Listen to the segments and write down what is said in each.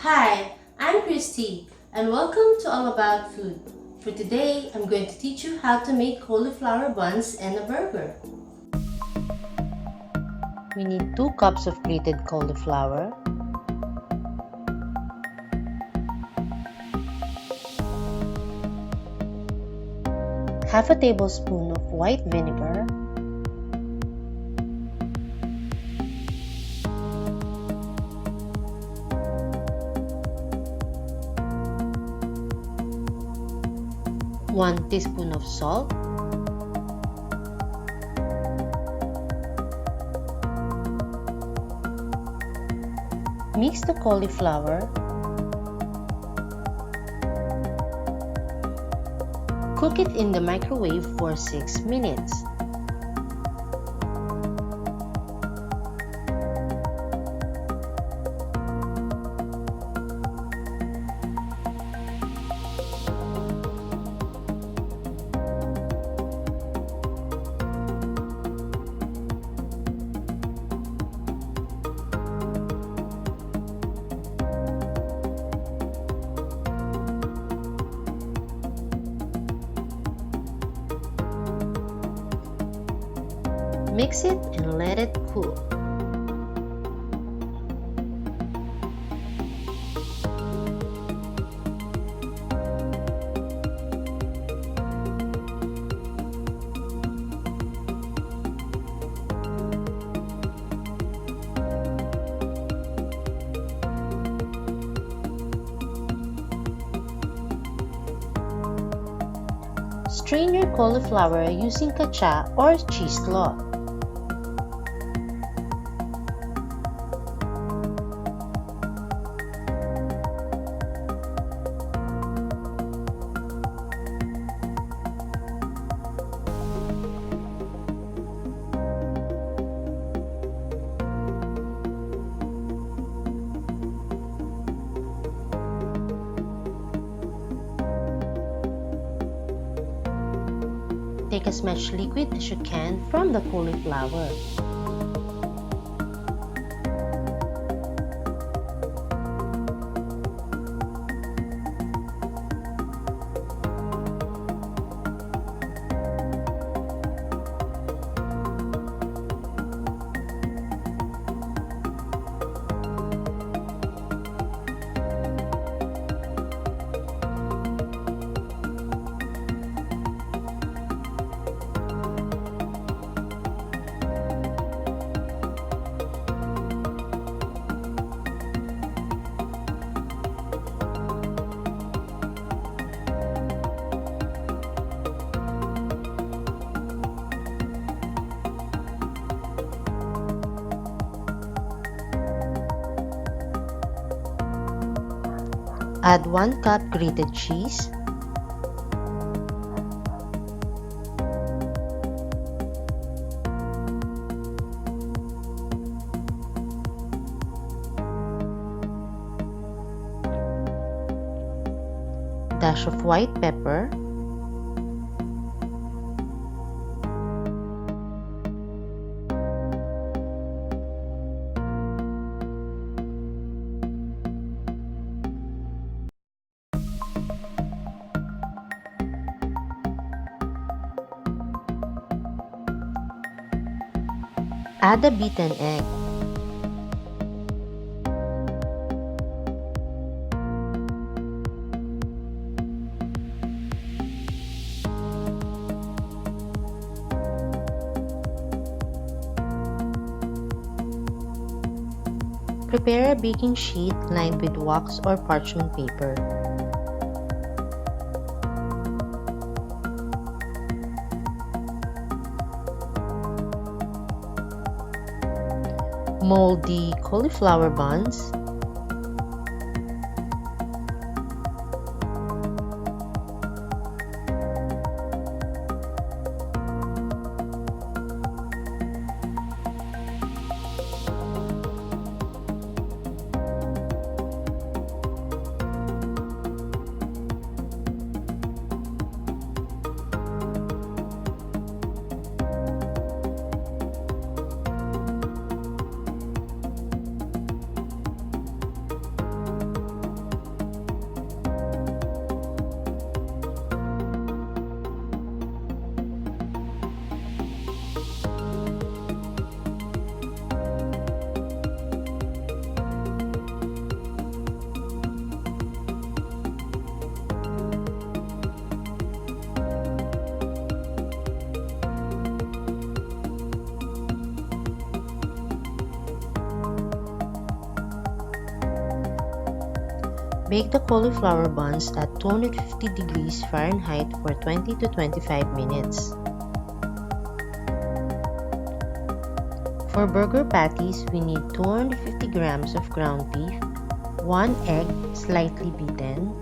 Hi, I'm Christy and welcome to All About Food. For today, I'm going to teach you how to make cauliflower buns and a burger. We need 2 cups of grated cauliflower, half a tablespoon of white vinegar, one teaspoon of salt, mix the cauliflower, cook it in the microwave for 6 minutes. Mix it and let it cool. Strain your cauliflower using katsa or cheesecloth. Take as much liquid as you can from the cauliflower. Add 1 cup grated cheese, dash of white pepper, add a beaten egg, prepare a baking sheet lined with wax or parchment paper. Mold the cauliflower buns. Bake the cauliflower buns at 250 degrees Fahrenheit for 20 to 25 minutes. For burger patties, we need 250 grams of ground beef, 1 egg slightly beaten,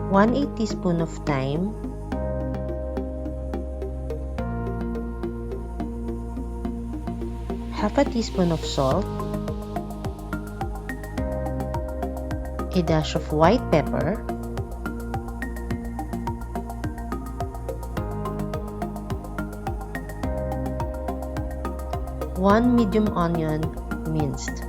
1/8 teaspoon of thyme, 1/2 teaspoon of salt, a dash of white pepper, one medium onion minced.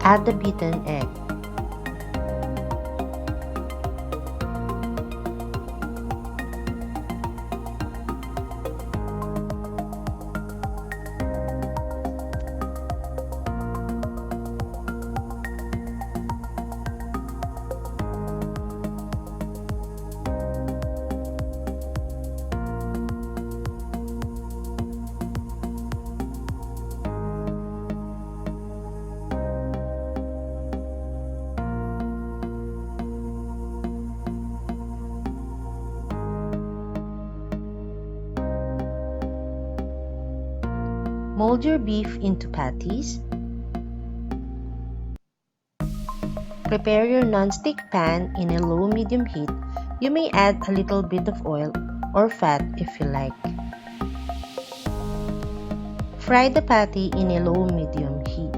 Add the beaten egg. Mold your beef into patties. Prepare your non-stick pan in a low-medium heat. You may add a little bit of oil or fat if you like. Fry the patty in a low-medium heat.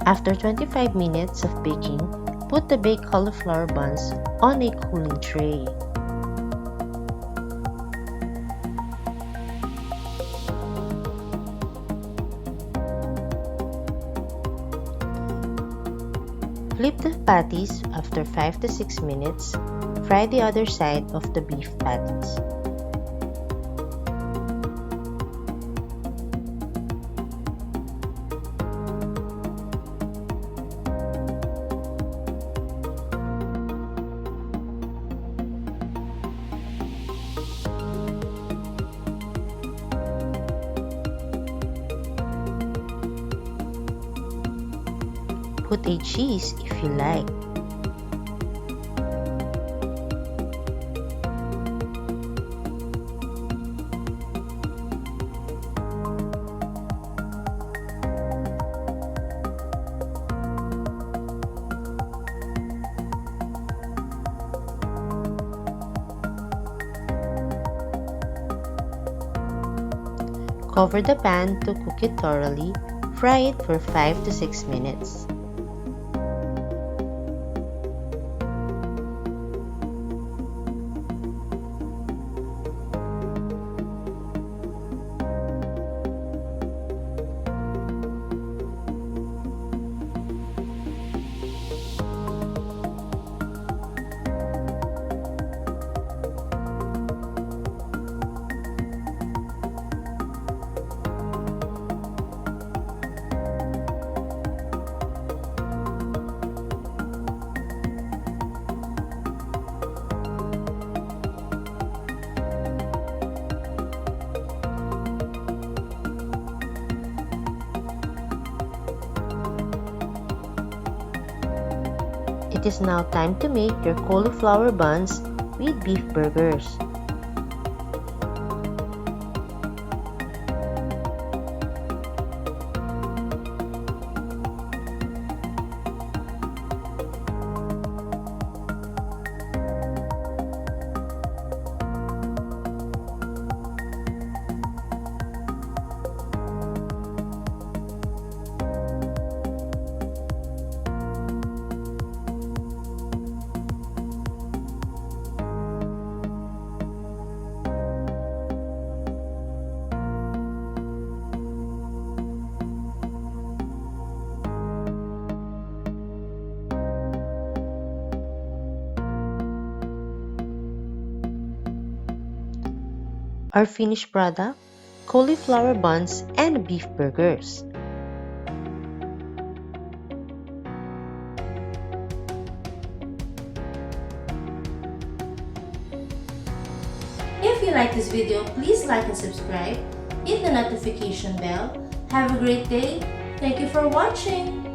After 25 minutes of baking, put the baked cauliflower buns on a cooling tray. Flip the patties after 5 to 6 minutes. Fry the other side of the beef patties. Put a cheese if you like. Cover the pan to cook it thoroughly. Fry it for 5 to 6 minutes. It is now time to make your cauliflower buns with beef burgers. Our finished product, cauliflower buns and beef burgers. If you like this video, please like and subscribe. Hit the notification bell. Have a great day. Thank you for watching.